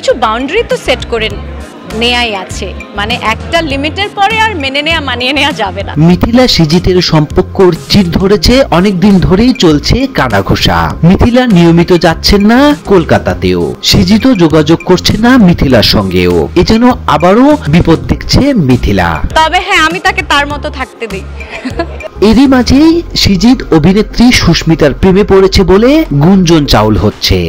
কিছু বাউন্ডারি তো সেট করে নেয়াই আছে, মানে একটা লিমিটের পরে আর মেনে নেওয়া মানিয়ে নেওয়া যাবে না। মিথিলা সৃজিতের সম্পর্কর চির ধরেছে অনেকদিন ধরেই চলছে কানাঘোষা। মিথিলা নিয়মিত যাচ্ছেন না কলকাতাতেও, সৃজিতও যোগাযোগ করছে না মিথিলার সঙ্গেও। এজন্য আবারও বিপদ দেখছে মিথিলা। তবে হ্যাঁ, আমি তাকে তার মতো থাকতে দিই। এরই মাঝেই সৃজিত অভিনেত্রী সুস্মিতার প্রেমে পড়েছে বলে গুঞ্জন চাউল হচ্ছে।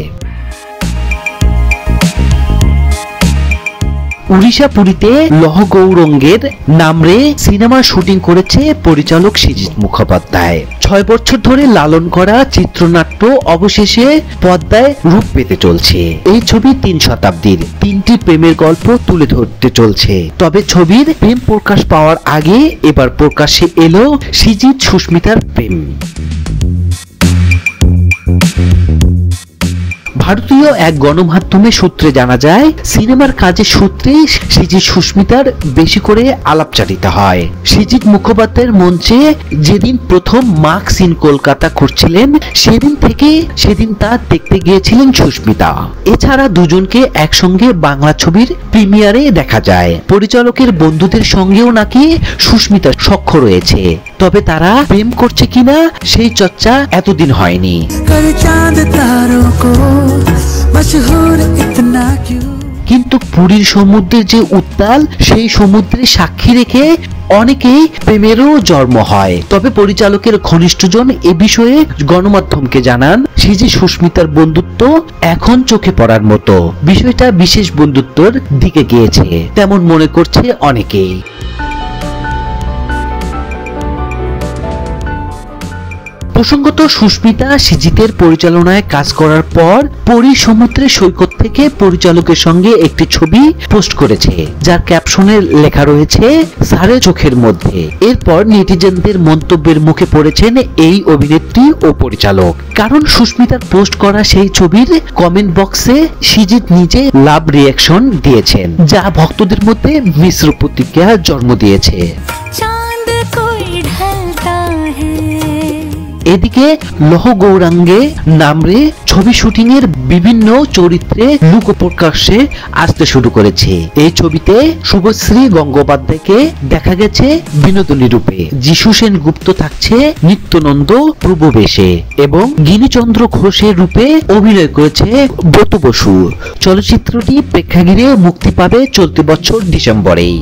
উড়িষ্যা পুরীতে লহ গৌরঙ্গের নামরে সিনেমার শুটিং করেছে পরিচালক সৃজিত মুখোপাধ্যায়। 6 বছর ধরে লালন করা চিত্রনাট্য অবশেষে পর্দায় রূপ পেতে চলছে। এই ছবি 3 শতাব্দীর 3টি প্রেমের গল্প তুলে ধরতে চলছে। তবে ছবির প্রেম প্রকাশ পাওয়ার আগে এবার প্রকাশ্যে এলো সৃজিত সুস্মিতার প্রেম। ভারতীয় এক গণমাধ্যমে সূত্রে জানা যায়, সিনেমার কাজের সূত্রেই সৃজিত সুস্মিতার বেশি করে আলাপচারিতা হয়। সৃজিত মুখোপাধ্যায়ের মঞ্চে যেদিন প্রথম মার্ক সিন কলকাতা করছিলেন, সেদিন তা দেখতে গিয়েছিলেন সুস্মিতা। এছাড়া দুজনকে একসঙ্গে বাংলা ছবির প্রিমিয়ারে দেখা যায়। পরিচালকের বন্ধুদের সঙ্গেও নাকি সুস্মিতার সখ্য রয়েছে। তবে তারা প্রেম করছে কিনা সেই চর্চা এতদিন হয়নি। কিন্তু পুরীর সমুদ্রের যে উত্তাল, সেই সমুদ্রে সাক্ষী রেখে অনেকেই প্রেমেরও জন্ম হয়। তবে পরিচালকের ঘনিষ্ঠজন এ বিষয়ে গণমাধ্যমকে জানান, সৃজিত সুস্মিতার বন্ধুত্ব এখন চোখে পড়ার মতো। বিষয়টা বিশেষ বন্ধুত্বর দিকে গিয়েছে তেমন মনে করছে অনেকেই। প্রসঙ্গত, সুস্মিতা সৃজিতের পরিচালনায় কাজ করার পর পুরীর সমুদ্রের সৈকত থেকে পরিচালকের সঙ্গে একটি ছবি পোস্ট করেছে, যার ক্যাপশনে লেখা রয়েছে সারে চোখের মধ্যে। এরপর নেটিজেনদের মন্তব্যের মুখে পড়েছেন এই অভিনেত্রী ও পরিচালক। কারণ সুস্মিতার পোস্ট করা সেই ছবির কমেন্ট বক্সে সৃজিত নিজে লাভ রিয়াকশন দিয়েছেন, যা ভক্তদের মধ্যে মিশ্র প্রতিক্রিয়া জন্ম দিয়েছে। এদিকে লহ গৌরাঙ্গে নামরে ছবি শুটিং এর বিভিন্ন চরিত্রে লোকপ্রকাশ্যে আসতে শুরু করেছে। এই ছবিতে শুভশ্রী গঙ্গোপাধ্যায়কে দেখা গেছে বিনোদিনী রূপে, যিশু সেনগুপ্ত থাকছে নিত্যানন্দ প্রভু বেশে এবং গিরিচন্দ্র ঘোষের রূপে অভিনয় করেছে ব্রত বসু। চলচ্চিত্রটি প্রেক্ষাগৃহে মুক্তি পাবে চলতি বছর ডিসেম্বরেই।